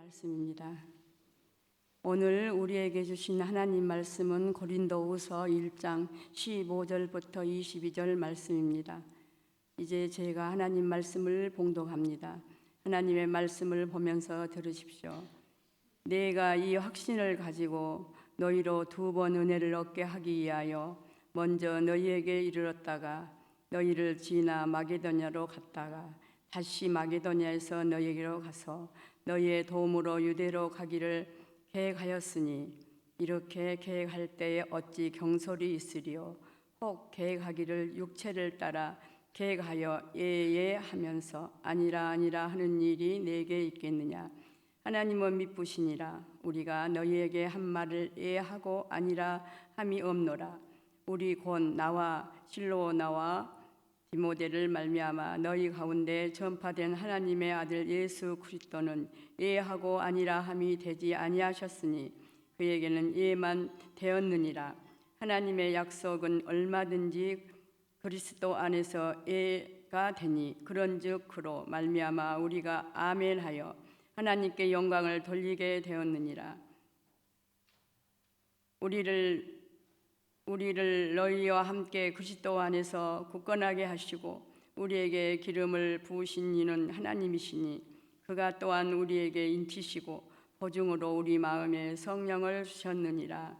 말씀입니다. 오늘 우리에게 주신 하나님 말씀은 고린도후서 1장 15절부터 22절 말씀입니다. 이제 제가 하나님 말씀을 봉독합니다. 하나님의 말씀을 보면서 들으십시오. 내가 이 확신을 가지고 너희로 2번 은혜를 얻게 하기 위하여 먼저 너희에게 이르렀다가 너희를 지나 마게도냐로 갔다가 다시 마게도냐에서 너희에게로 가서 너희의 도움으로 유대로 가기를 계획하였으니 이렇게 계획할 때에 어찌 경솔이 있으리요. 혹 계획하기를 육체를 따라 계획하여 예예 하면서 아니라 하는 일이 내게 있겠느냐. 하나님은 미쁘시니라. 우리가 너희에게 한 말을 예하고 아니라 함이 없노라. 우리 곧 나와 실로나와 디모데를 말미암아 너희 가운데 전파된 하나님의 아들 예수 그리스도는 예하고 아니라 함이 되지 아니하셨으니 그에게는 예만 되었느니라. 하나님의 약속은 얼마든지 그리스도 안에서 예가 되니 그런즉 그로 말미암아 우리가 아멘하여 하나님께 영광을 돌리게 되었느니라. 우리를 너희와 함께 그리스도 안에서 굳건하게 하시고 우리에게 기름을 부으신 이는 하나님이시니 그가 또한 우리에게 인치시고 보증으로 우리 마음에 성령을 주셨느니라.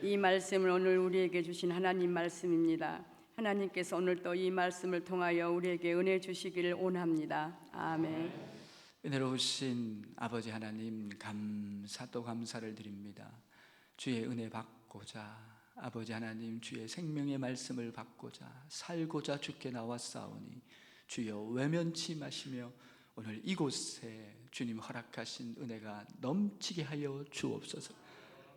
이 말씀을 오늘 우리에게 주신 하나님 말씀입니다. 하나님께서 오늘 또 이 말씀을 통하여 우리에게 은혜 주시기를 원합니다. 아멘. 은혜로우신 아버지 하나님, 감사도 감사를 드립니다. 주의 은혜 받고자, 아버지 하나님 주의 생명의 말씀을 받고자 살고자 주께 나왔사오니 주여 외면치 마시며 오늘 이곳에 주님 허락하신 은혜가 넘치게 하여 주옵소서.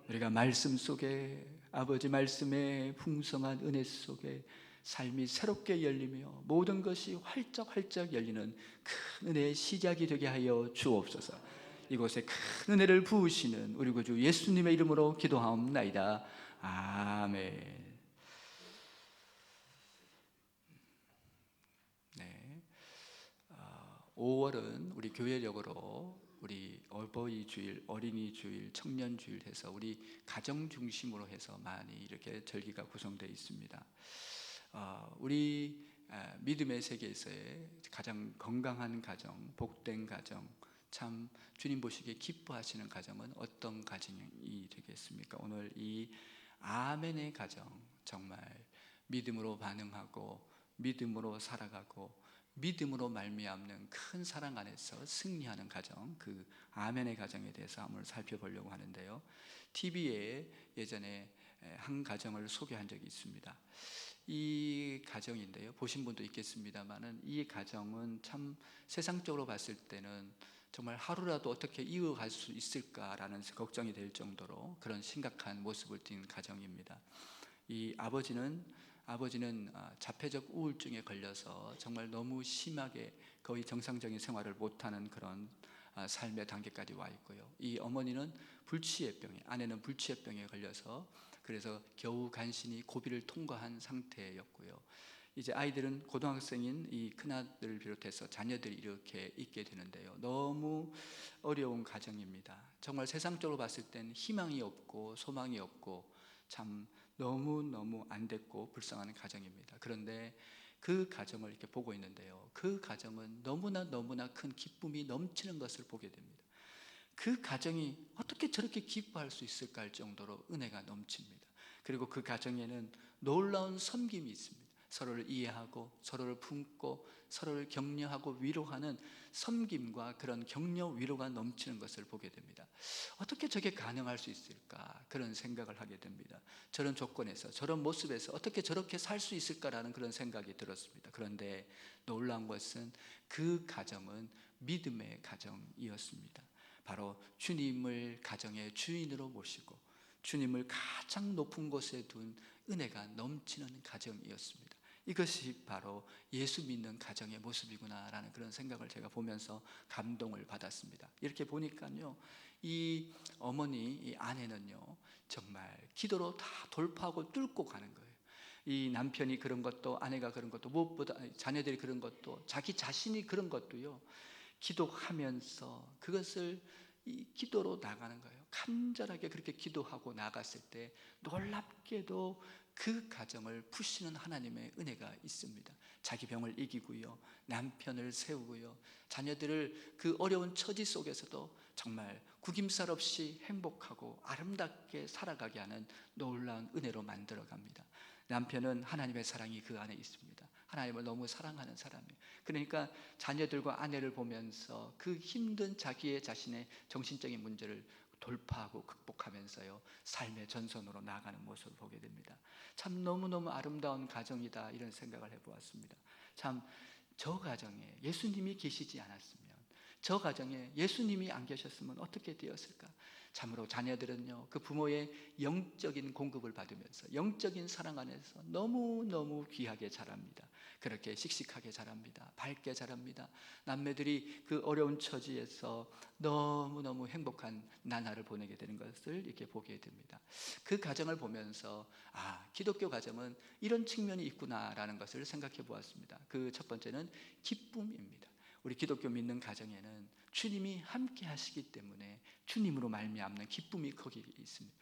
우리가 말씀 속에, 아버지 말씀의 풍성한 은혜 속에 삶이 새롭게 열리며 모든 것이 활짝활짝 열리는 큰 은혜의 시작이 되게 하여 주옵소서. 이곳에 큰 은혜를 부으시는 우리 구주 예수님의 이름으로 기도하옵나이다. 아멘. 네, 5월은 우리 교회력으로 우리 어버이 주일, 어린이 주일, 청년 주일 해서 우리 가정 중심으로 해서 많이 이렇게 절기가 구성되어 있습니다. 우리 믿음의 세계에서의 가장 건강한 가정, 복된 가정, 참 주님 보시기에 기뻐하시는 가정은 어떤 가정이 되겠습니까? 오늘 이 아멘의 가정, 정말 믿음으로 반응하고 믿음으로 살아가고 믿음으로 말미암는 큰 사랑 안에서 승리하는 가정, 그 아멘의 가정에 대해서 한번 살펴보려고 하는데요. TV에 예전에 한 가정을 소개한 적이 있습니다. 이 가정인데요, 보신 분도 있겠습니다만은 이 가정은 참 세상적으로 봤을 때는 정말 하루라도 어떻게 이어갈 수 있을까라는 걱정이 될 정도로 그런 심각한 모습을 띈 가정입니다. 이 아버지는 자폐적 우울증에 걸려서 정말 너무 심하게 거의 정상적인 생활을 못하는 그런 삶의 단계까지 와 있고요. 이 어머니는 아내는 불치해병에 걸려서 그래서 겨우 간신히 고비를 통과한 상태였고요. 이제 아이들은 고등학생인 이 큰아들을 비롯해서 자녀들이 이렇게 있게 되는데요. 너무 어려운 가정입니다. 정말 세상적으로 봤을 땐 희망이 없고 소망이 없고 참 너무너무 안 됐고 불쌍한 가정입니다. 그런데 그 가정을 이렇게 보고 있는데요, 그 가정은 너무나 큰 기쁨이 넘치는 것을 보게 됩니다. 그 가정이 어떻게 저렇게 기뻐할 수 있을까 할 정도로 은혜가 넘칩니다. 그리고 그 가정에는 놀라운 섬김이 있습니다. 서로를 이해하고 서로를 품고 서로를 격려하고 위로하는 섬김과 그런 격려 위로가 넘치는 것을 보게 됩니다. 어떻게 저게 가능할 수 있을까, 그런 생각을 하게 됩니다. 저런 조건에서 저런 모습에서 어떻게 저렇게 살 수 있을까라는 그런 생각이 들었습니다. 그런데 놀라운 것은 그 가정은 믿음의 가정이었습니다. 바로 주님을 가정의 주인으로 모시고 주님을 가장 높은 곳에 둔 은혜가 넘치는 가정이었습니다. 이것이 바로 예수 믿는 가정의 모습이구나라는 그런 생각을 제가 보면서 감동을 받았습니다. 이렇게 보니까요, 이 어머니, 이 아내는요, 정말 기도로 다 돌파하고 뚫고 가는 거예요. 이 남편이 그런 것도, 아내가 그런 것도, 무엇보다 자녀들이 그런 것도, 자기 자신이 그런 것도요, 기도하면서 그것을 이 기도로 나가는 거예요. 간절하게 그렇게 기도하고 나갔을 때 놀랍게도 그 가정을 푸시는 하나님의 은혜가 있습니다. 자기 병을 이기고요, 남편을 세우고요, 자녀들을 그 어려운 처지 속에서도 정말 구김살 없이 행복하고 아름답게 살아가게 하는 놀라운 은혜로 만들어 갑니다. 남편은 하나님의 사랑이 그 안에 있습니다. 하나님을 너무 사랑하는 사람이에요. 그러니까 자녀들과 아내를 보면서 그 힘든 자기의 자신의 정신적인 문제를 돌파하고 극복하면서요, 삶의 전선으로 나아가는 모습을 보게 됩니다. 참 너무너무 아름다운 가정이다, 이런 생각을 해보았습니다. 참 저 가정에 예수님이 계시지 않았으면, 저 가정에 예수님이 안 계셨으면 어떻게 되었을까? 참으로 자녀들은요, 그 부모의 영적인 공급을 받으면서 영적인 사랑 안에서 너무너무 귀하게 자랍니다. 그렇게 씩씩하게 자랍니다. 밝게 자랍니다. 남매들이 그 어려운 처지에서 너무너무 행복한 나날을 보내게 되는 것을 이렇게 보게 됩니다. 그 가정을 보면서 기독교 가정은 이런 측면이 있구나라는 것을 생각해 보았습니다. 그 첫 번째는 기쁨입니다. 우리 기독교 믿는 가정에는 주님이 함께 하시기 때문에 주님으로 말미암는 기쁨이 거기에 있습니다.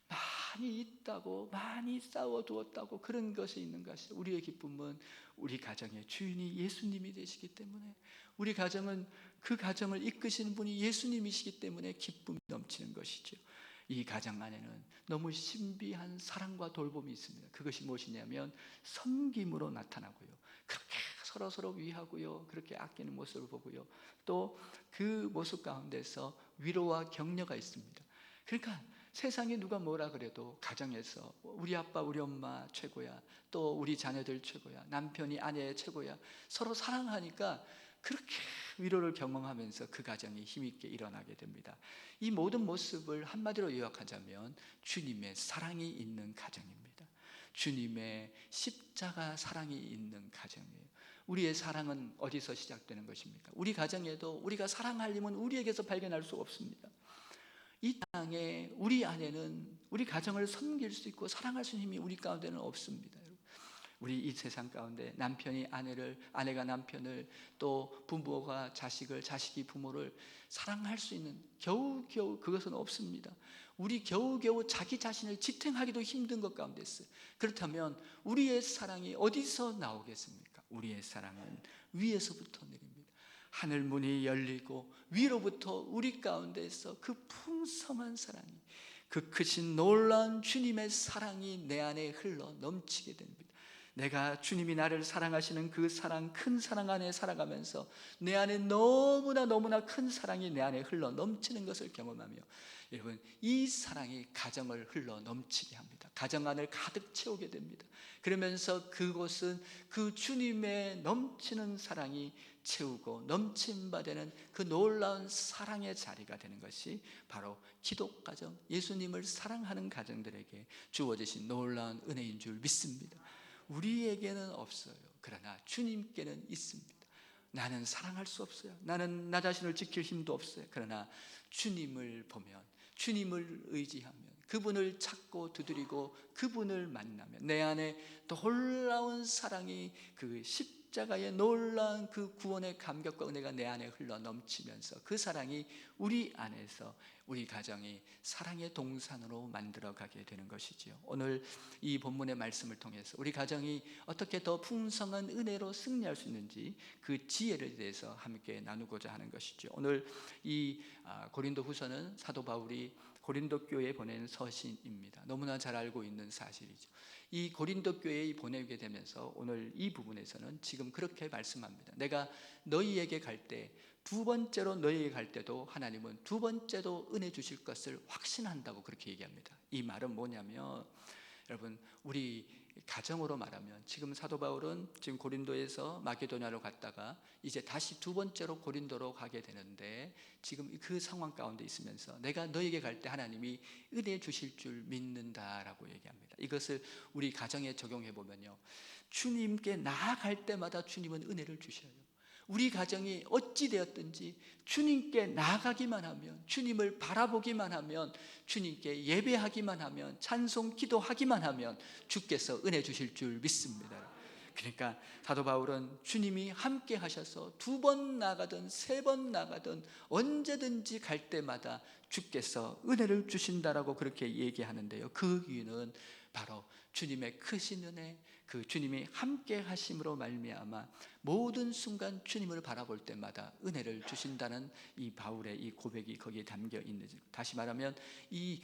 많이 있다고, 많이 쌓아두었다고 그런 것이 있는 것이, 우리의 기쁨은 우리 가정의 주인이 예수님이 되시기 때문에, 우리 가정은 그 가정을 이끄시는 분이 예수님이시기 때문에 기쁨이 넘치는 것이죠. 이 가정 안에는 너무 신비한 사랑과 돌봄이 있습니다. 그것이 무엇이냐면 섬김으로 나타나고요, 그렇게 서로 위하고요, 그렇게 아끼는 모습을 보고요, 또 그 모습 가운데서 위로와 격려가 있습니다. 그러니까 세상에 누가 뭐라 그래도 가정에서 우리 아빠 우리 엄마 최고야, 또 우리 자녀들 최고야, 남편이 아내 최고야, 서로 사랑하니까 그렇게 위로를 경험하면서 그 가정이 힘있게 일어나게 됩니다. 이 모든 모습을 한마디로 요약하자면 주님의 사랑이 있는 가정입니다. 주님의 십자가 사랑이 있는 가정이에요. 우리의 사랑은 어디서 시작되는 것입니까? 우리 가정에도 우리가 사랑할 힘은 우리에게서 발견할 수 없습니다. 이 땅에 우리 안에는 우리 가정을 섬길 수 있고 사랑할 수 있는 힘이 우리 가운데는 없습니다. 우리 이 세상 가운데 남편이 아내를, 아내가 남편을, 또 부모가 자식을, 자식이 부모를 사랑할 수 있는 겨우겨우 그것은 없습니다. 우리 겨우겨우 자기 자신을 지탱하기도 힘든 것 가운데 있어요. 그렇다면 우리의 사랑이 어디서 나오겠습니까? 우리의 사랑은 위에서부터 내립니다. 하늘 문이 열리고 위로부터 우리 가운데에서 그 풍성한 사랑이, 그 크신 놀라운 주님의 사랑이 내 안에 흘러 넘치게 됩니다. 내가 주님이 나를 사랑하시는 그 사랑, 큰 사랑 안에 살아가면서 내 안에 너무나 큰 사랑이 내 안에 흘러 넘치는 것을 경험하며, 여러분, 이 사랑이 가정을 흘러 넘치게 합니다. 가정 안을 가득 채우게 됩니다. 그러면서 그곳은 그 주님의 넘치는 사랑이 채우고 넘침바 되는 그 놀라운 사랑의 자리가 되는 것이 바로 기독가정, 예수님을 사랑하는 가정들에게 주어지신 놀라운 은혜인 줄 믿습니다. 우리에게는 없어요. 그러나 주님께는 있습니다. 나는 사랑할 수 없어요. 나는 나 자신을 지킬 힘도 없어요. 그러나 주님을 보면, 주님을 의지하면, 그분을 찾고 두드리고 그분을 만나면 내 안에 놀라운 사랑이, 그 십자가의 놀라운 그 구원의 감격과 은혜가 내 안에 흘러 넘치면서 그 사랑이 우리 안에서 우리 가정이 사랑의 동산으로 만들어가게 되는 것이지요. 오늘 이 본문의 말씀을 통해서 우리 가정이 어떻게 더 풍성한 은혜로 승리할 수 있는지 그 지혜를 대해서 함께 나누고자 하는 것이죠. 오늘 이 고린도 후서는 사도 바울이 고린도 교회에 보낸 서신입니다. 너무나 잘 알고 있는 사실이죠. 이 고린도 교회에 보내게 되면서 오늘 이 부분에서는 지금 그렇게 말씀합니다. 내가 너희에게 갈 때, 두 번째로 너희에게 갈 때도 하나님은 두 번째도 은혜 주실 것을 확신한다고 그렇게 얘기합니다. 이 말은 뭐냐면, 여러분, 우리 가정으로 말하면 지금 사도 바울은 지금 고린도에서 마게도냐로 갔다가 이제 다시 두 번째로 고린도로 가게 되는데, 지금 그 상황 가운데 있으면서 내가 너에게 갈 때 하나님이 은혜 주실 줄 믿는다라고 얘기합니다. 이것을 우리 가정에 적용해 보면요, 주님께 나아갈 때마다 주님은 은혜를 주셔요. 우리 가정이 어찌 되었든지 주님께 나아가기만 하면, 주님을 바라보기만 하면, 주님께 예배하기만 하면, 찬송 기도하기만 하면 주께서 은혜 주실 줄 믿습니다. 그러니까 사도 바울은 주님이 함께 하셔서 2번 나가든 3번 나가든 언제든지 갈 때마다 주께서 은혜를 주신다라고 그렇게 얘기하는데요. 그 이유는 바로 주님의 크신 은혜, 그 주님이 함께 하심으로 말미암아 모든 순간 주님을 바라볼 때마다 은혜를 주신다는 이 바울의 이 고백이 거기에 담겨 있는, 다시 말하면 이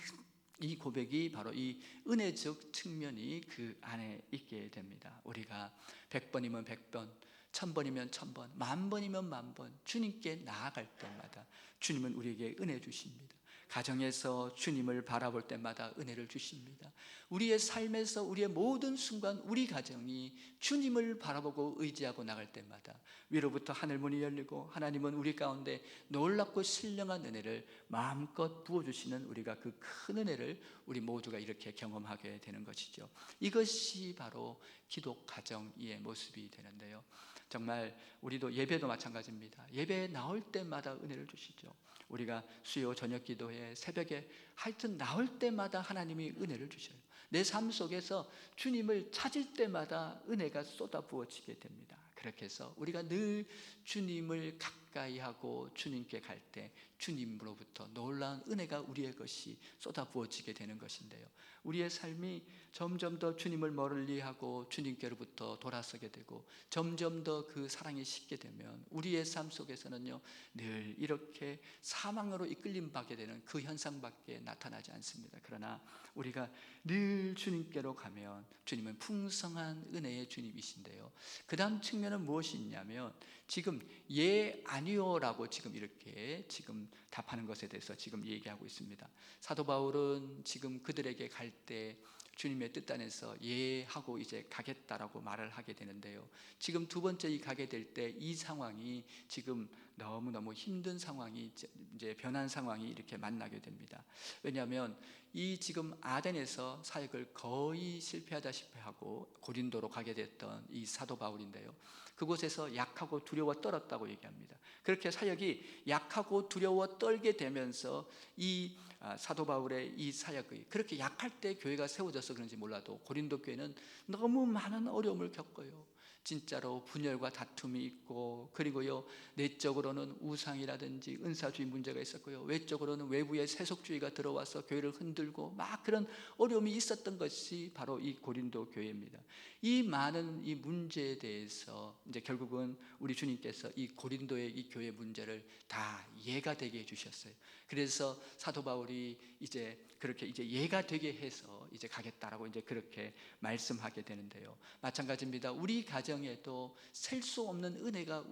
고백이 바로 이 은혜적 측면이 그 안에 있게 됩니다. 우리가 100번이면 100번, 1000번이면 1000번, 10,000번이면 10,000번 주님께 나아갈 때마다 주님은 우리에게 은혜 주십니다. 가정에서 주님을 바라볼 때마다 은혜를 주십니다. 우리의 삶에서 우리의 모든 순간 우리 가정이 주님을 바라보고 의지하고 나갈 때마다 위로부터 하늘문이 열리고 하나님은 우리 가운데 놀랍고 신령한 은혜를 마음껏 부어주시는, 우리가 그 큰 은혜를 우리 모두가 이렇게 경험하게 되는 것이죠. 이것이 바로 기독 가정의 모습이 되는데요. 정말 우리도 예배도 마찬가지입니다. 예배에 나올 때마다 은혜를 주시죠. 우리가 수요 저녁 기도회 새벽에 하여튼 나올 때마다 하나님이 은혜를 주셔요. 내 삶 속에서 주님을 찾을 때마다 은혜가 쏟아 부어지게 됩니다. 그렇게 해서 우리가 늘 주님을 가까이 하고 주님께 갈 때 주님으로부터 놀라운 은혜가 우리의 것이 쏟아 부어지게 되는 것인데요. 우리의 삶이 점점 더 주님을 멀리하고 주님께로부터 돌아서게 되고 점점 더 그 사랑이 식게 되면 우리의 삶 속에서는요, 늘 이렇게 사망으로 이끌림 받게 되는 그 현상밖에 나타나지 않습니다. 그러나 우리가 늘 주님께로 가면 주님은 풍성한 은혜의 주님이신데요, 그 다음 측면은 무엇이 있냐면 지금 예 아니요라고 지금 이렇게 지금 답하는 것에 대해서 지금 얘기하고 있습니다. 사도 바울은 지금 그들에게 갈 때 주님의 뜻 안에서 예 하고 이제 가겠다라고 말을 하게 되는데요, 지금 두 번째 이 가게 될 때 이 상황이 지금 너무너무 힘든 상황이 이제 변한 상황이 이렇게 만나게 됩니다. 왜냐하면 이 지금 아덴에서 사역을 거의 실패하다시피 하고 고린도로 가게 됐던 이 사도 바울인데요, 그곳에서 약하고 두려워 떨었다고 얘기합니다. 그렇게 사역이 약하고 두려워 떨게 되면서 이 사도 바울의 이 사역이 그렇게 약할 때 교회가 세워져서 그런지 몰라도 고린도 교회는 너무 많은 어려움을 겪어요. 진짜로 분열과 다툼이 있고, 그리고요 내적으로는 우상이라든지 은사주의 문제가 있었고요, 외적으로는 외부의 세속주의가 들어와서 교회를 흔들고 막 그런 어려움이 있었던 것이 바로 이 고린도 교회입니다. 이 많은 이 문제에 대해서 이제 결국은 우리 주님께서 이 고린도의 이 교회 문제를 다 예가 되게 해주셨어요. 그래서 사도 바울이 이제 그렇게 이제 예가 되게 해서 이제 가겠다라고 이제 그렇게 말씀하게 되는데요, 마찬가지입니다. 우리 가정에도 셀 수 없는 은혜가,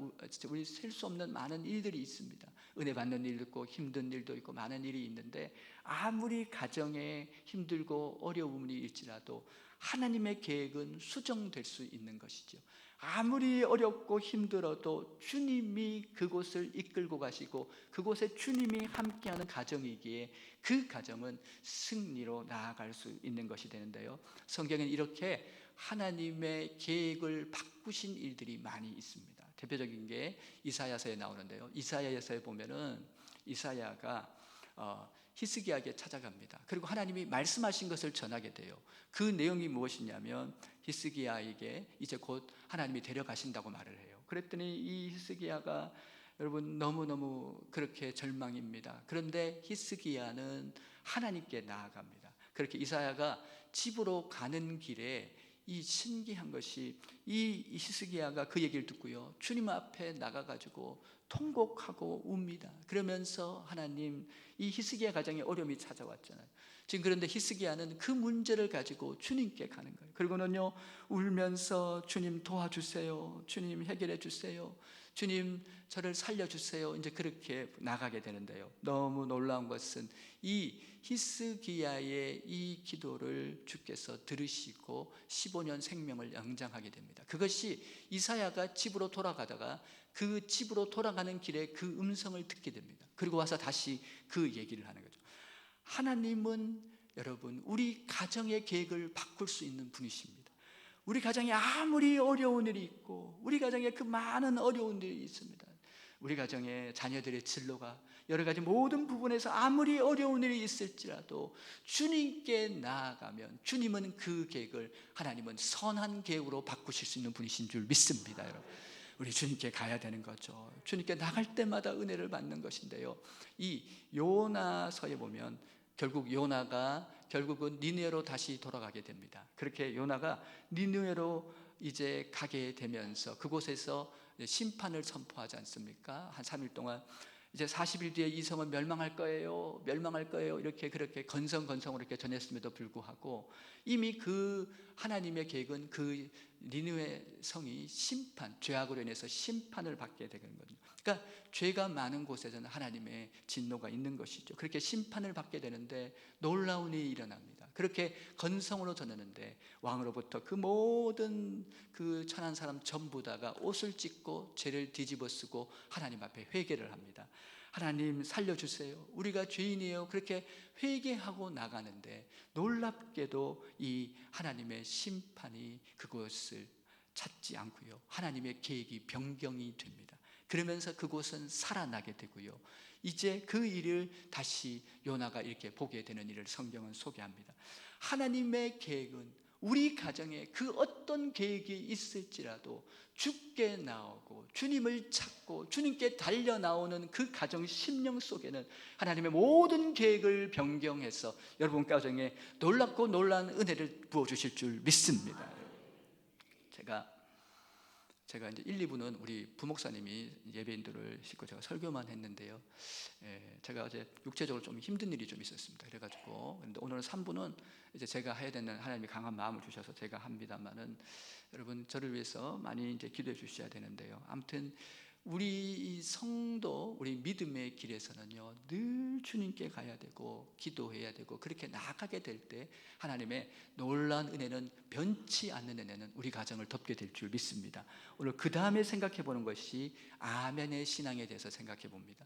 우리 셀 수 없는 많은 일들이 있습니다. 은혜 받는 일도 있고 힘든 일도 있고 많은 일이 있는데, 아무리 가정에 힘들고 어려움이 일지라도 하나님의 계획은 수정될 수 있는 것이죠. 아무리 어렵고 힘들어도 주님이 그곳을 이끌고 가시고 그곳에 주님이 함께하는 가정이기에 그 가정은 승리로 나아갈 수 있는 것이 되는데요, 성경엔 이렇게 하나님의 계획을 바꾸신 일들이 많이 있습니다. 대표적인 게 이사야서에 나오는데요, 이사야서에 보면은 이사야가 히스기야에게 찾아갑니다. 그리고 하나님이 말씀하신 것을 전하게 돼요. 그 내용이 무엇이냐면 히스기야에게 이제 곧 하나님이 데려가신다고 말을 해요. 그랬더니 이 히스기야가 여러분 너무너무 그렇게 절망입니다. 그런데 히스기야는 하나님께 나아갑니다. 그렇게 이사야가 집으로 가는 길에 이 신기한 것이 이 히스기야가 그 얘기를 듣고요, 주님 앞에 나가가지고 통곡하고 웁니다. 그러면서 하나님, 이 히스기야 가정에 어려움이 찾아왔잖아요. 지금 그런데 히스기야는 그 문제를 가지고 주님께 가는 거예요. 그리고는요 울면서 주님 도와주세요, 주님 해결해 주세요, 주님 저를 살려주세요, 이제 그렇게 나가게 되는데요, 너무 놀라운 것은 이 히스기야의 이 기도를 주께서 들으시고 15년 생명을 연장하게 됩니다. 그것이 이사야가 집으로 돌아가다가 그 집으로 돌아가는 길에 그 음성을 듣게 됩니다. 그리고 와서 다시 그 얘기를 하는 거죠. 하나님은 여러분 우리 가정의 계획을 바꿀 수 있는 분이십니다. 우리 가정에 아무리 어려운 일이 있고 우리 가정에 그 많은 어려운 일이 있습니다. 우리 가정의 자녀들의 진로가 여러 가지 모든 부분에서 아무리 어려운 일이 있을지라도 주님께 나아가면 주님은 그 계획을, 하나님은 선한 계획으로 바꾸실 수 있는 분이신 줄 믿습니다. 여러분, 우리 주님께 가야 되는 거죠. 주님께 나갈 때마다 은혜를 받는 것인데요, 이 요나서에 보면 결국 요나가 결국은 니느웨로 다시 돌아가게 됩니다. 그렇게 요나가 니느웨로 이제 가게 되면서 그곳에서 심판을 선포하지 않습니까? 한 3일 동안 이제 40일 뒤에 이 성은 멸망할 거예요, 멸망할 거예요, 이렇게 그렇게 건성건성으로 이렇게 전했음에도 불구하고 이미 그 하나님의 계획은 그 니느웨 성이 심판, 죄악으로 인해서 심판을 받게 되는 거죠. 그러니까 죄가 많은 곳에서는 하나님의 진노가 있는 것이죠. 그렇게 심판을 받게 되는데 놀라운 일이 일어납니다. 그렇게 건성으로 전하는데 왕으로부터 그 모든 그 천한 사람 전부 다가 옷을 찢고 죄를 뒤집어 쓰고 하나님 앞에 회개를 합니다. 하나님 살려주세요, 우리가 죄인이에요. 그렇게 회개하고 나가는데 놀랍게도 이 하나님의 심판이 그것을 찾지 않고요, 하나님의 계획이 변경이 됩니다. 그러면서 그곳은 살아나게 되고요, 이제 그 일을 다시 요나가 이렇게 보게 되는 일을 성경은 소개합니다. 하나님의 계획은 우리 가정에 그 어떤 계획이 있을지라도 주께 나오고 주님을 찾고 주님께 달려 나오는 그 가정 심령 속에는 하나님의 모든 계획을 변경해서 여러분 가정에 놀랍고 놀라운 은혜를 부어주실 줄 믿습니다. 제가 이제 1, 2부는 우리 부목사님이 예배인들을 싣고 제가 설교만 했는데요, 제가 어제 육체적으로 좀 힘든 일이 좀 있었습니다. 그래가지고 근데 오늘 3부는 이제 제가 해야 되는, 하나님이 강한 마음을 주셔서 제가 합니다만은 여러분 저를 위해서 많이 이제 기도해 주셔야 되는데요, 아무튼 우리 성도, 우리 믿음의 길에서는요 늘 주님께 가야 되고 기도해야 되고 그렇게 나아가게 될 때 하나님의 놀라운 은혜는, 변치 않는 은혜는 우리 가정을 덮게 될 줄 믿습니다. 오늘 그 다음에 생각해 보는 것이 아멘의 신앙에 대해서 생각해 봅니다.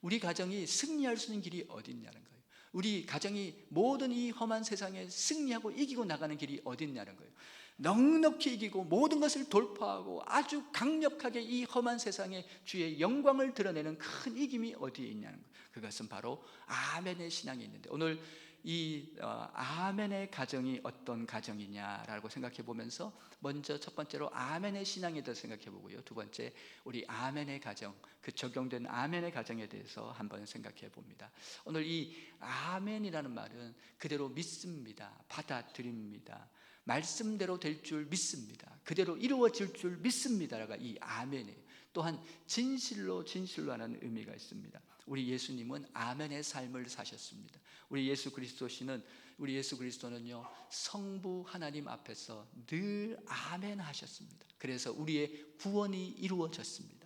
우리 가정이 승리할 수 있는 길이 어디 있냐는 거예요. 우리 가정이 모든 이 험한 세상에 승리하고 이기고 나가는 길이 어디 있냐는 거예요. 넉넉히 이기고 모든 것을 돌파하고 아주 강력하게 이 험한 세상에 주의 영광을 드러내는 큰 이김이 어디에 있냐는 거예요. 그것은 바로 아멘의 신앙이 있는데, 오늘 이 아멘의 가정이 어떤 가정이냐라고 생각해 보면서 먼저 첫 번째로 아멘의 신앙에 대해서 생각해 보고요, 두 번째 우리 아멘의 가정, 그 적용된 아멘의 가정에 대해서 한번 생각해 봅니다. 오늘 이 아멘이라는 말은 그대로 믿습니다, 받아들입니다, 말씀대로 될 줄 믿습니다, 그대로 이루어질 줄 믿습니다가 이 아멘이에요. 또한 진실로 하는 의미가 있습니다. 우리 예수님은 아멘의 삶을 사셨습니다. 우리 예수 그리스도는요 성부 하나님 앞에서 늘 아멘 하셨습니다. 그래서 우리의 구원이 이루어졌습니다.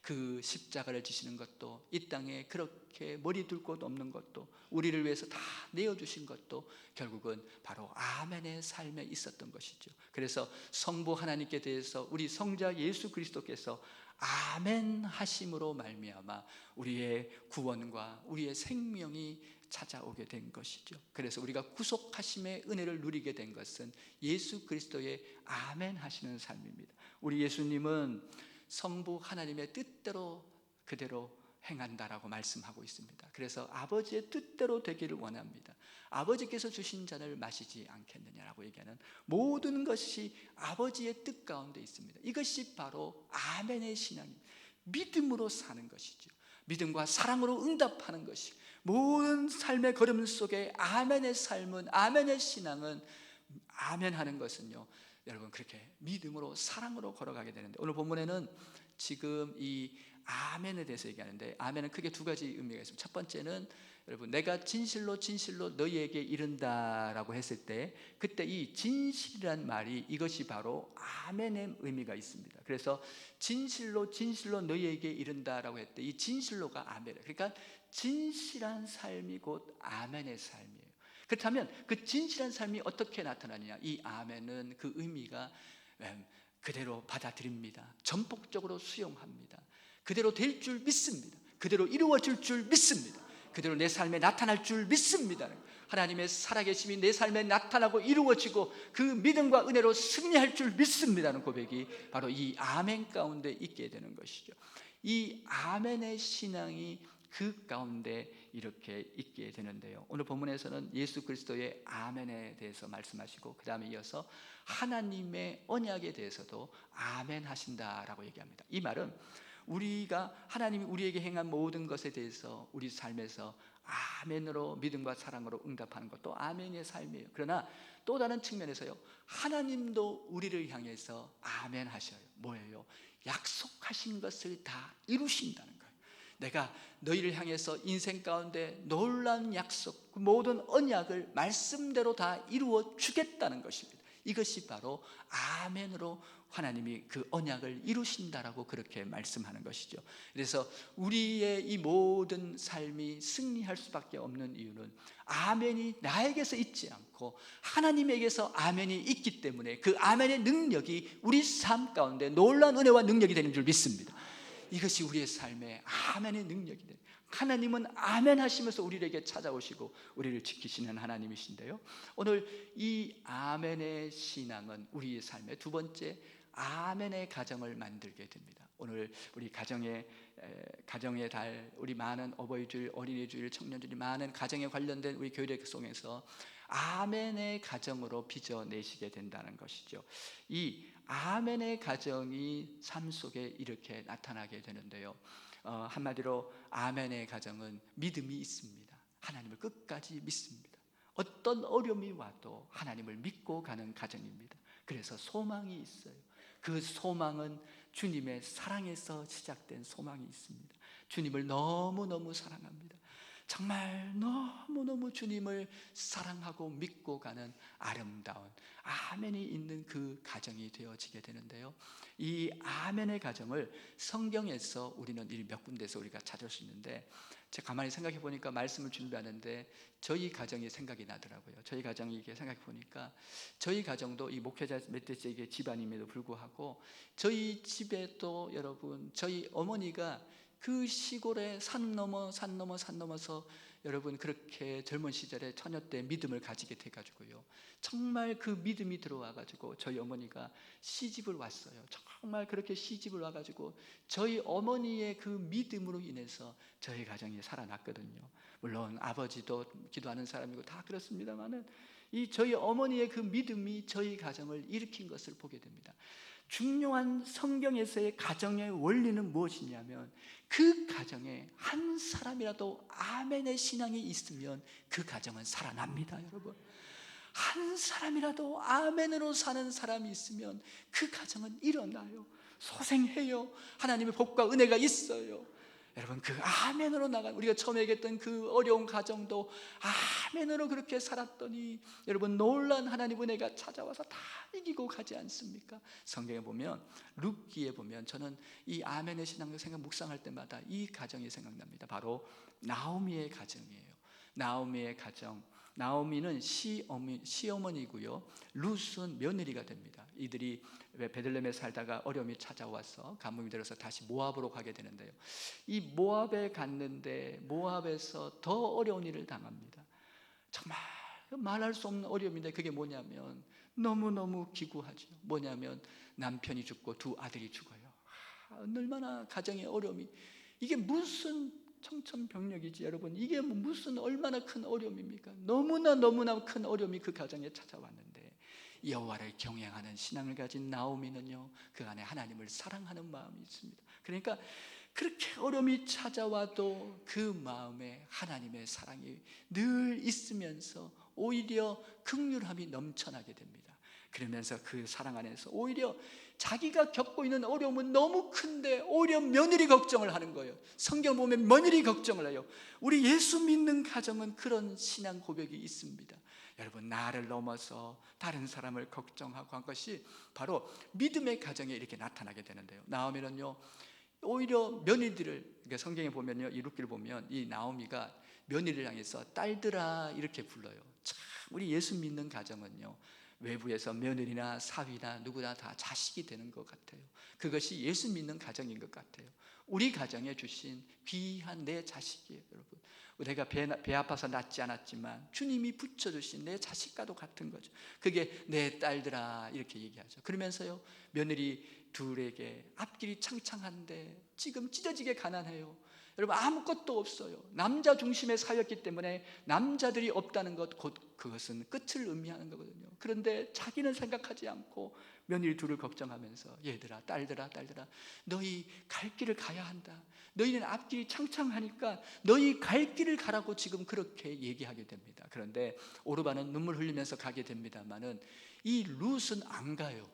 그 십자가를 지시는 것도, 이 땅에 그렇게 머리 둘 곳 없는 것도, 우리를 위해서 다 내어주신 것도 결국은 바로 아멘의 삶에 있었던 것이죠. 그래서 성부 하나님께 대해서 우리 성자 예수 그리스도께서 아멘 하심으로 말미암아 우리의 구원과 우리의 생명이 찾아오게 된 것이죠. 그래서 우리가 구속하심의 은혜를 누리게 된 것은 예수 그리스도의 아멘 하시는 삶입니다. 우리 예수님은 성부 하나님의 뜻대로 그대로 행한다라고 말씀하고 있습니다. 그래서 아버지의 뜻대로 되기를 원합니다. 아버지께서 주신 잔을 마시지 않겠느냐라고 얘기하는 모든 것이 아버지의 뜻 가운데 있습니다. 이것이 바로 아멘의 신앙입니다. 믿음으로 사는 것이죠. 믿음과 사랑으로 응답하는 것이, 모든 삶의 걸음 속에 아멘의 삶은, 아멘의 신앙은, 아멘하는 것은요 여러분 그렇게 믿음으로 사랑으로 걸어가게 되는데, 오늘 본문에는 지금 이 아멘에 대해서 얘기하는데, 아멘은 크게 두 가지 의미가 있습니다. 첫 번째는 여러분 내가 진실로 너희에게 이른다라고 했을 때, 그때 이 진실이란 말이, 이것이 바로 아멘의 의미가 있습니다. 그래서 진실로 너희에게 이른다라고 했을 때 이 진실로가 아멘이에요. 그러니까 진실한 삶이 곧 아멘의 삶이에요. 그렇다면 그 진실한 삶이 어떻게 나타나느냐, 이 아멘은 그 의미가 그대로 받아들입니다, 전폭적으로 수용합니다, 그대로 될 줄 믿습니다, 그대로 이루어질 줄 믿습니다, 그대로 내 삶에 나타날 줄 믿습니다. 하나님의 살아계심이 내 삶에 나타나고 이루어지고 그 믿음과 은혜로 승리할 줄 믿습니다는 고백이 바로 이 아멘 가운데 있게 되는 것이죠. 이 아멘의 신앙이 그 가운데 이렇게 있게 되는데요, 오늘 본문에서는 예수 그리스도의 아멘에 대해서 말씀하시고 그 다음에 이어서 하나님의 언약에 대해서도 아멘 하신다라고 얘기합니다. 이 말은 우리가 하나님이 우리에게 행한 모든 것에 대해서 우리 삶에서 아멘으로 믿음과 사랑으로 응답하는 것도 아멘의 삶이에요. 그러나 또 다른 측면에서요, 하나님도 우리를 향해서 아멘 하셔요. 뭐예요? 약속하신 것을 다 이루신다는 거예요. 내가 너희를 향해서 인생 가운데 놀라운 약속, 그 모든 언약을 말씀대로 다 이루어 주겠다는 것입니다. 이것이 바로 아멘으로 하나님이 그 언약을 이루신다라고 그렇게 말씀하는 것이죠. 그래서 우리의 이 모든 삶이 승리할 수밖에 없는 이유는 아멘이 나에게서 있지 않고 하나님에게서 아멘이 있기 때문에 그 아멘의 능력이 우리 삶 가운데 놀라운 은혜와 능력이 되는 줄 믿습니다. 이것이 우리의 삶의 아멘의 능력이 돼요. 하나님은 아멘 하시면서 우리에게 찾아오시고 우리를 지키시는 하나님이신데요, 오늘 이 아멘의 신앙은 우리의 삶의 두 번째 아멘의 가정을 만들게 됩니다. 오늘 우리 가정의 달, 우리 많은 어버이주일, 어린이주일, 청년주일, 많은 가정에 관련된 우리 교회 속에서 아멘의 가정으로 빚어내시게 된다는 것이죠. 이 아멘의 가정이 삶 속에 이렇게 나타나게 되는데요, 한마디로 아멘의 가정은 믿음이 있습니다. 하나님을 끝까지 믿습니다. 어떤 어려움이 와도 하나님을 믿고 가는 가정입니다. 그래서 소망이 있어요. 그 소망은 주님의 사랑에서 시작된 소망이 있습니다. 주님을 너무너무 사랑합니다. 정말 너무너무 주님을 사랑하고 믿고 가는 아름다운 아멘이 있는 그 가정이 되어지게 되는데요, 이 아멘의 가정을 성경에서 우리는 몇 군데에서 우리가 찾을 수 있는데, 제가 가만히 생각해 보니까 말씀을 준비하는데 저희 가정이 생각이 나더라고요. 저희 가정이 이렇게 생각해 보니까 저희 가정도 이 목회자 멧돼지에게 집안임에도 불구하고 저희 집에 또 여러분, 저희 어머니가 그 시골에 산 넘어서 여러분 그렇게 젊은 시절에 처녀 때 믿음을 가지게 돼가지고요, 정말 그 믿음이 들어와가지고 저희 어머니가 시집을 왔어요. 정말 그렇게 시집을 와가지고 저희 어머니의 그 믿음으로 인해서 저희 가정이 살아났거든요. 물론 아버지도 기도하는 사람이고 다 그렇습니다만은 이 저희 어머니의 그 믿음이 저희 가정을 일으킨 것을 보게 됩니다. 중요한 성경에서의 가정의 원리는 무엇이냐면, 그 가정에 한 사람이라도 아멘의 신앙이 있으면 그 가정은 살아납니다. 여러분, 한 사람이라도 아멘으로 사는 사람이 있으면 그 가정은 일어나요. 소생해요. 하나님의 복과 은혜가 있어요. 여러분, 그 아멘으로 나간, 우리가 처음에 얘기했던 그 어려운 가정도 아멘으로 그렇게 살았더니 여러분 놀란 하나님 은혜가 찾아와서 다 이기고 가지 않습니까? 성경에 보면, 룻기에 보면, 저는 이 아멘의 신앙을 묵상할 때마다 이 가정이 생각납니다. 바로 나오미의 가정이에요. 나오미의 가정. 나오미는 시어머니고요, 룻은 며느리가 됩니다. 이들이 베들레헴에 살다가 어려움이 찾아와서 가뭄이 들어서 다시 모압으로 가게 되는데요, 이 모압에 갔는데 모압에서 더 어려운 일을 당합니다. 정말 말할 수 없는 어려움인데, 그게 뭐냐면 너무너무 기구하죠. 뭐냐면 남편이 죽고 두 아들이 죽어요. 얼마나 가정의 어려움이, 이게 무슨 청천벽력이지 여러분. 이게 무슨 얼마나 큰 어려움입니까? 너무나 큰 어려움이 그 가정에 찾아왔는데, 여호와를 경외하는 신앙을 가진 나오미는요, 그 안에 하나님을 사랑하는 마음이 있습니다. 그러니까 그렇게 어려움이 찾아와도 그 마음에 하나님의 사랑이 늘 있으면서 오히려 긍휼함이 넘쳐나게 됩니다. 그러면서 그 사랑 안에서 오히려 자기가 겪고 있는 어려움은 너무 큰데 오히려 며느리 걱정을 하는 거예요. 성경 보면 며느리 걱정을 해요. 우리 예수 믿는 가정은 그런 신앙 고백이 있습니다. 여러분, 나를 넘어서 다른 사람을 걱정하고 한 것이 바로 믿음의 가정에 이렇게 나타나게 되는데요, 나오미는요 오히려 며느리들을, 그러니까 성경에 보면요, 이 룻기를 보면 이 나오미가 며느리를 향해서 딸들아 이렇게 불러요. 참, 우리 예수 믿는 가정은요 외부에서 며느리나 사위나 누구나 다 자식이 되는 것 같아요. 그것이 예수 믿는 가정인 것 같아요. 우리 가정에 주신 귀한 내 자식이에요, 여러분. 내가 배 아파서 낳지 않았지만 주님이 붙여주신 내 자식과도 같은 거죠. 그게 내 딸들아 이렇게 얘기하죠. 그러면서요, 며느리 둘에게 앞길이 창창한데 지금 찢어지게 가난해요. 여러분, 아무것도 없어요. 남자 중심의 사회였기 때문에 남자들이 없다는 것, 곧 그것은 끝을 의미하는 거거든요. 그런데 자기는 생각하지 않고 며느리 둘을 걱정하면서, 얘들아, 딸들아, 너희 갈 길을 가야 한다. 너희는 앞길이 창창하니까 너희 갈 길을 가라고 지금 그렇게 얘기하게 됩니다. 그런데 오르반은 눈물 흘리면서 가게 됩니다만은 이 룻은 안 가요.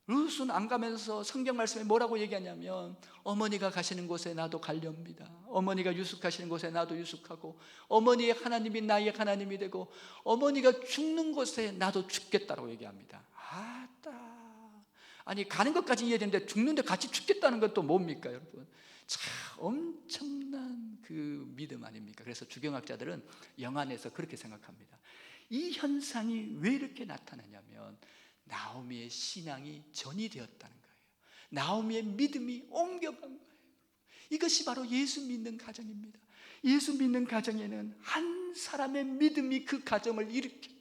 룻은 안 가면서 성경 말씀에 뭐라고 얘기하냐면, 어머니가 가시는 곳에 나도 가렵니다. 어머니가 유숙하시는 곳에 나도 유숙하고, 어머니의 하나님이 나의 하나님이 되고, 어머니가 죽는 곳에 나도 죽겠다라고 얘기합니다. 아따, 아니 가는 것까지 이해되는데 죽는데 같이 죽겠다는 건 또 뭡니까, 여러분? 참 엄청난 그 믿음 아닙니까? 그래서 주경학자들은 영안에서 그렇게 생각합니다. 이 현상이 왜 이렇게 나타나냐면, 나오미의 신앙이 전이 되었다는 거예요. 나오미의 믿음이 옮겨간 거예요. 이것이 바로 예수 믿는 가정입니다. 예수 믿는 가정에는 한 사람의 믿음이 그 가정을 일으켜요.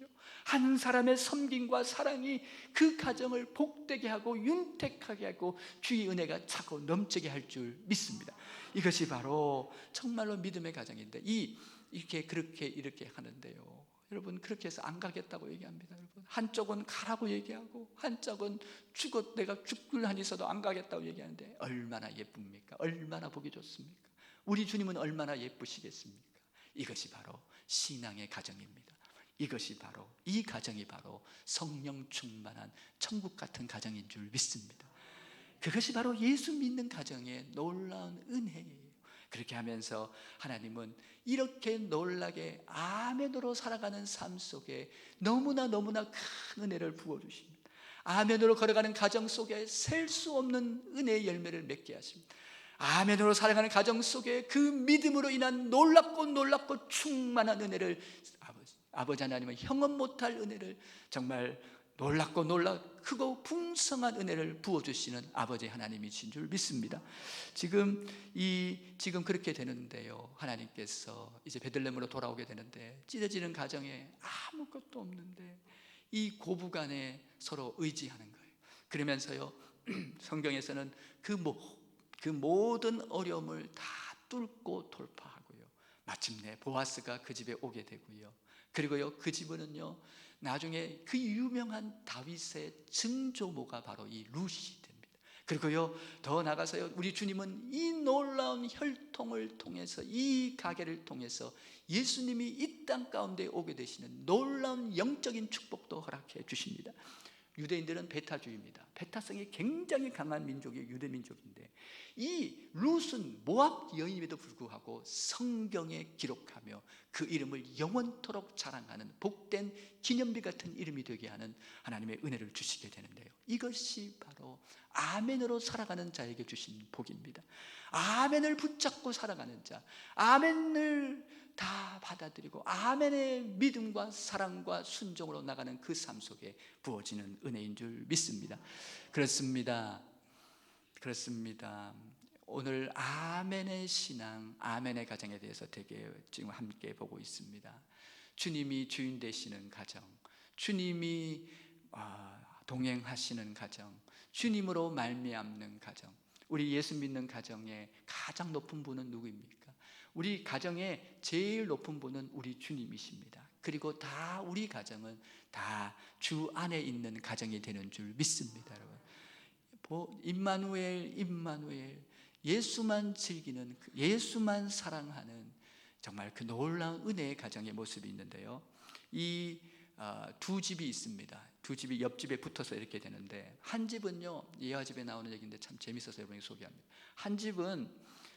한 사람의 섬김과 사랑이 그 가정을 복되게 하고 윤택하게 하고 주의 은혜가 차고 넘치게 할 줄 믿습니다. 이것이 바로 정말로 믿음의 가정인데, 이렇게 하는데요, 여러분, 그렇게 해서 안 가겠다고 얘기합니다. 여러분, 한쪽은 가라고 얘기하고 한쪽은 내가 죽을 한 있어도 안 가겠다고 얘기하는데, 얼마나 예쁩니까? 얼마나 보기 좋습니까? 우리 주님은 얼마나 예쁘시겠습니까? 이것이 바로 신앙의 가정입니다. 이것이 바로, 이 가정이 바로 성령 충만한 천국 같은 가정인 줄 믿습니다. 그것이 바로 예수 믿는 가정의 놀라운 은혜예요. 그렇게 하면서 하나님은 이렇게 놀라게 아멘으로 살아가는 삶 속에 너무나 큰 은혜를 부어주십니다. 아멘으로 걸어가는 가정 속에 셀 수 없는 은혜의 열매를 맺게 하십니다. 아멘으로 살아가는 가정 속에 그 믿음으로 인한 놀랍고 충만한 은혜를, 아버지 하나님은 형언 못할 은혜를, 정말 놀랍고 크고 풍성한 은혜를 부어주시는 아버지 하나님이신 줄 믿습니다. 지금 그렇게 되는데요, 하나님께서 이제 베들레헴으로 돌아오게 되는데, 찢어지는 가정에 아무것도 없는데 이 고부간에 서로 의지하는 거예요. 그러면서요, 성경에서는 그 모든 어려움을 다 뚫고 돌파하고요, 마침내 보아스가 그 집에 오게 되고요, 그리고요, 그 집은요, 나중에 그 유명한 다윗의 증조모가 바로 이 룻이 됩니다. 그리고요, 더 나가서요, 우리 주님은 이 놀라운 혈통을 통해서, 이 가게를 통해서 예수님이 이 땅 가운데 오게 되시는 놀라운 영적인 축복도 허락해 주십니다. 유대인들은 베타주의입니다. 베타성이 굉장히 강한 민족이 유대 민족인데, 이 룻은 모압 여인임에도 불구하고 성경에 기록하며 그 이름을 영원토록 자랑하는 복된 기념비 같은 이름이 되게 하는 하나님의 은혜를 주시게 되는데요, 이것이 바로 아멘으로 살아가는 자에게 주신 복입니다. 아멘을 붙잡고 살아가는 자, 아멘을 다 받아들이고 아멘의 믿음과 사랑과 순종으로 나가는 그 삶 속에 부어지는 은혜인 줄 믿습니다. 그렇습니다. 오늘 아멘의 신앙, 아멘의 가정에 대해서 되게 지금 함께 보고 있습니다. 주님이 주인 되시는 가정, 주님이 동행하시는 가정, 주님으로 말미암는 가정, 우리 예수 믿는 가정의 가장 높은 분은 누구입니까? 우리 가정의 제일 높은 분은 우리 주님이십니다. 그리고 다 우리 가정은 다 주 안에 있는 가정이 되는 줄 믿습니다. 여러분, 임마누엘, 예수만 즐기는, 예수만 사랑하는 정말 그 놀라운 은혜의 가정의 모습이 있는데요, 이 두 집이 있습니다. 두 집이 옆집에 붙어서 이렇게 되는데, 한 집은요, 예화집에 나오는 얘기인데 참 재밌어서 여러분이 소개합니다. 한 집은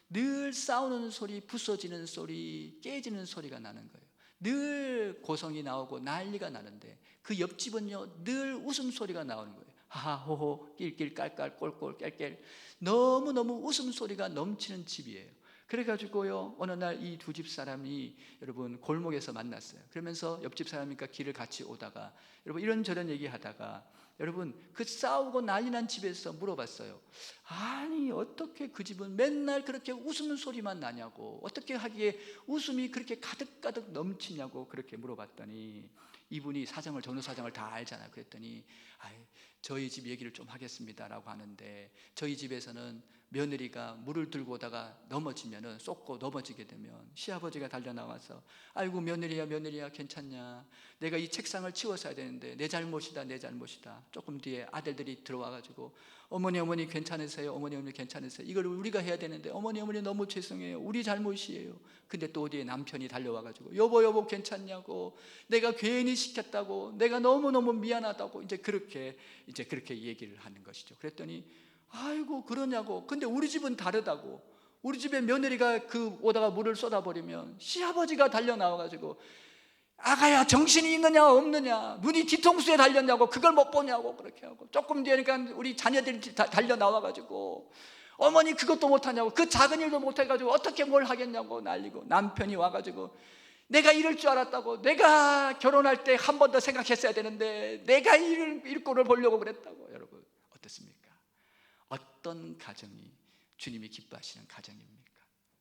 늘 싸우는 소리, 부서지는 소리, 깨지는 소리가 나는 거예요. 늘 고성이 나오고 난리가 나는데, 그 옆집은요, 늘 웃음소리가 나오는 거예요. 하하호호, 낄낄, 깔깔, 꼴꼴, 깰깰, 너무너무 웃음소리가 넘치는 집이에요. 그래가지고요, 어느 날 이 두 집 사람이 여러분 골목에서 만났어요. 그러면서 옆집 사람이니까 길을 같이 오다가 여러분 이런저런 얘기하다가 여러분 그 싸우고 난리 난 집에서 물어봤어요. 아니 어떻게 그 집은 맨날 그렇게 웃는 소리만 나냐고, 어떻게 하기에 웃음이 그렇게 가득가득 넘치냐고 그렇게 물어봤더니 이분이 사정을, 전후 사정을 다 알잖아요. 그랬더니 저희 집 얘기를 좀 하겠습니다라고 하는데, 저희 집에서는 며느리가 물을 들고 오다가 넘어지면은, 쏟고 넘어지게 되면 시아버지가 달려 나와서 아이고 며느리야 괜찮냐, 내가 이 책상을 치웠어야 되는데 내 잘못이다 내 잘못이다. 조금 뒤에 아들들이 들어와가지고 어머니 괜찮으세요? 어머니 괜찮으세요? 이걸 우리가 해야 되는데 어머니 너무 죄송해요, 우리 잘못이에요. 근데 또 어디에 남편이 달려와가지고 여보 괜찮냐고, 내가 괜히 시켰다고, 내가 너무너무 미안하다고 이제 그렇게 얘기를 하는 것이죠. 그랬더니 아이고 그러냐고, 근데 우리 집은 다르다고, 우리 집에 며느리가 그 오다가 물을 쏟아버리면 시아버지가 달려 나와가지고 아가야 정신이 있느냐 없느냐, 눈이 뒤통수에 달렸냐고, 그걸 못 보냐고 그렇게 하고, 조금 뒤에니까 우리 자녀들이 달려 나와가지고 어머니 그것도 못하냐고, 그 작은 일도 못해가지고 어떻게 뭘 하겠냐고 난리고, 남편이 와가지고 내가 이럴 줄 알았다고, 내가 결혼할 때 한 번 더 생각했어야 되는데 내가 일꼴을 보려고 그랬다고. 여러분 어떻습니까? 어떤 가정이 주님이 기뻐하시는 가정입니까?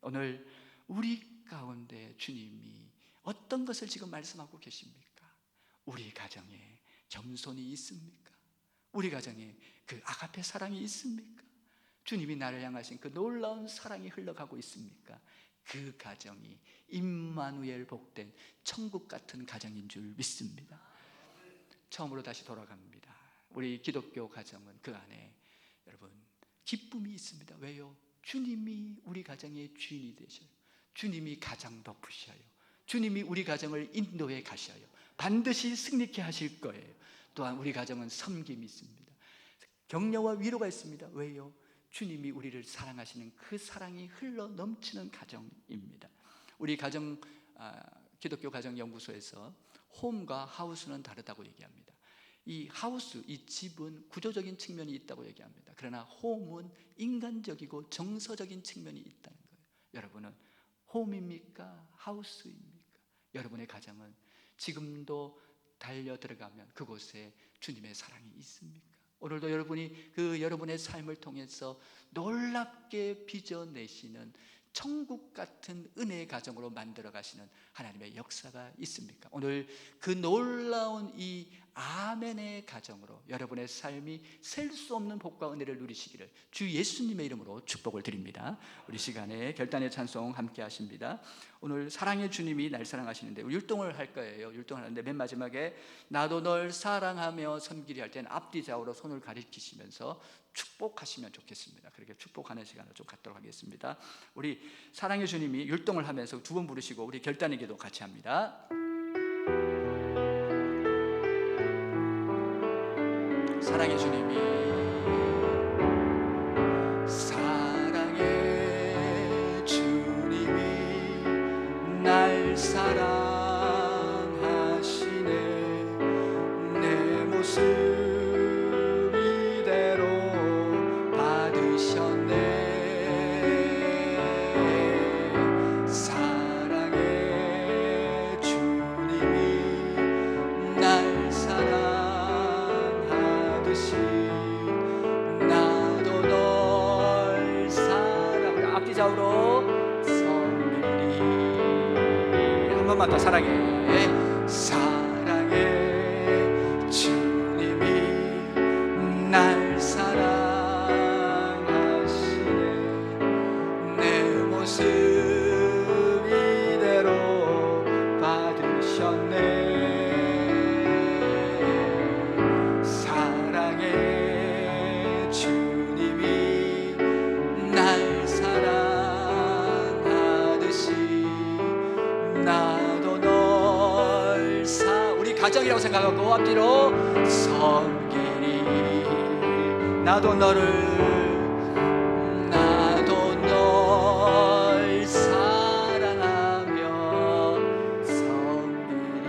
오늘 우리 가운데 주님이 어떤 것을 지금 말씀하고 계십니까? 우리 가정에 겸손이 있습니까? 우리 가정에 그 아가페 사랑이 있습니까? 주님이 나를 향하신 그 놀라운 사랑이 흘러가고 있습니까? 그 가정이 임마누엘 복된 천국 같은 가정인 줄 믿습니다. 처음으로 다시 돌아갑니다. 우리 기독교 가정은 그 안에 여러분 기쁨이 있습니다. 왜요? 주님이 우리 가정의 주인이 되셔요. 주님이 가장 덮으셔요. 주님이 우리 가정을 인도해 가셔요. 반드시 승리케 하실 거예요. 또한 우리 가정은 섬김이 있습니다. 격려와 위로가 있습니다. 왜요? 주님이 우리를 사랑하시는 그 사랑이 흘러 넘치는 가정입니다. 우리 가정 기독교 가정연구소에서 홈과 하우스는 다르다고 얘기합니다. 이 하우스, 이 집은 구조적인 측면이 있다고 얘기합니다. 그러나 홈은 인간적이고 정서적인 측면이 있다는 거예요. 여러분은 홈입니까? 하우스입니까? 여러분의 가정은 지금도 달려 들어가면 그곳에 주님의 사랑이 있습니까? 오늘도 여러분이 그 여러분의 삶을 통해서 놀랍게 빚어내시는 천국 같은 은혜의 가정으로 만들어 가시는 하나님의 역사가 있습니까? 오늘 그 놀라운 이 아멘의 가정으로 여러분의 삶이 셀 수 없는 복과 은혜를 누리시기를 주 예수님의 이름으로 축복을 드립니다. 우리 시간에 결단의 찬송 함께 하십니다. 오늘 사랑의 주님이 날 사랑하시는데 우리 율동을 할 거예요. 율동을 하는데 맨 마지막에 나도 널 사랑하며 섬기리 할 때는 앞뒤 좌우로 손을 가리키시면서 축복하시면 좋겠습니다. 그렇게 축복하는 시간을 좀 갖도록 하겠습니다. 우리 사랑의 주님이 율동을 하면서 두 번 부르시고 우리 결단의 기도 같이 합니다. 사랑의 주님이, 사랑의 주님이 날 사랑하시네. 내 모습 이대로 받으셨네. 사랑의 주님이 날 사랑하듯이 나도 널 사랑. 앞뒤 좌우로 섬기리. 한 번만 더. 사랑해. 사랑해 주님이 날 사랑하시네. 내 모습 이대로 받으셨네. 사랑해 주님이 날 사랑하듯이 나도 널 우리 가정이라고 생각하고 앞뒤로 섬기리. 나도 널 사랑하며 섬기리.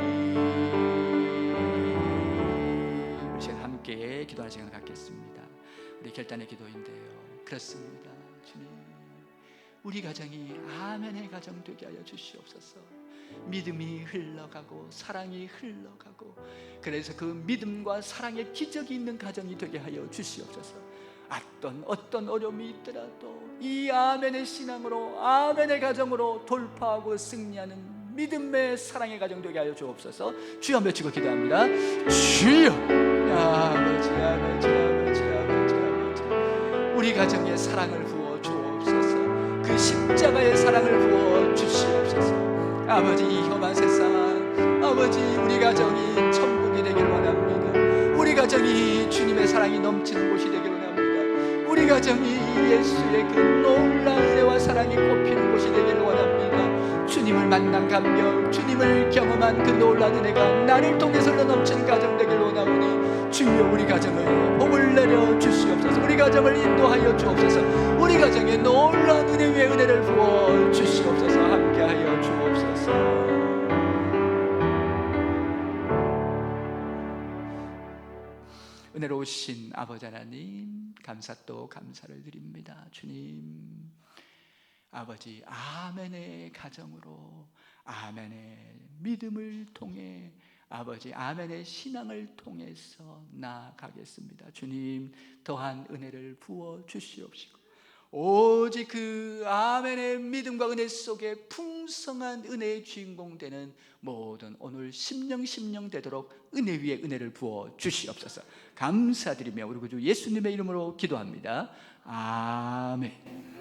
우리 시간 함께 기도하는 시간을 갖겠습니다. 우리 결단의 기도인데요, 그렇습니다. 주님, 우리 가정이 아멘의 가정 되게 하여 주시옵소서. 믿음이 흘러가고 사랑이 흘러가고, 그래서 그 믿음과 사랑의 기적이 있는 가정이 되게 하여 주시옵소서. 어떤 어려움이 있더라도 이 아멘의 신앙으로, 아멘의 가정으로 돌파하고 승리하는 믿음의 사랑의 가정 되게 하여 주옵소서. 주여 외치고 기도합니다. 주여, 아버지, 아버지, 아버지, 아버지, 아버지, 우리 가정에 사랑을 부어 주옵소서. 그 십자가의 사랑을 부어 주시옵소서. 아버지, 이 험한 세상, 아버지, 우리 가정이 천국이 되길 원합니다. 우리 가정이 주님의 사랑이 넘치는 곳이 되길 원합니다. 우리 가정이 예수의 그 놀라운 은혜와 사랑이 꽃피는 곳이 되길 원합니다. 주님을 만난 감격, 주님을 경험한 그 놀라운 은혜가 나를 통해서 넘치는 가정 되길 원하오니 주여, 우리 가정을 복을 내려 주시옵소서. 우리 가정을 인도하여 주옵소서. 우리 가정에 놀라운 은혜 위에 은혜를 부어 주시옵소서. 함께하여 주옵소서. 은혜로우신 아버지 하나님, 감사 또 감사를 드립니다. 주님, 아버지, 아멘의 가정으로, 아멘의 믿음을 통해, 아버지, 아멘의 신앙을 통해서 나아가겠습니다. 주님, 더한 은혜를 부어 주시옵시고, 오직 그 아멘의 믿음과 은혜 속에 풍성한 은혜의 주인공 되는 모든 오늘 심령 되도록 은혜 위에 은혜를 부어 주시옵소서. 감사드리며 우리 구주 예수님의 이름으로 기도합니다. 아멘.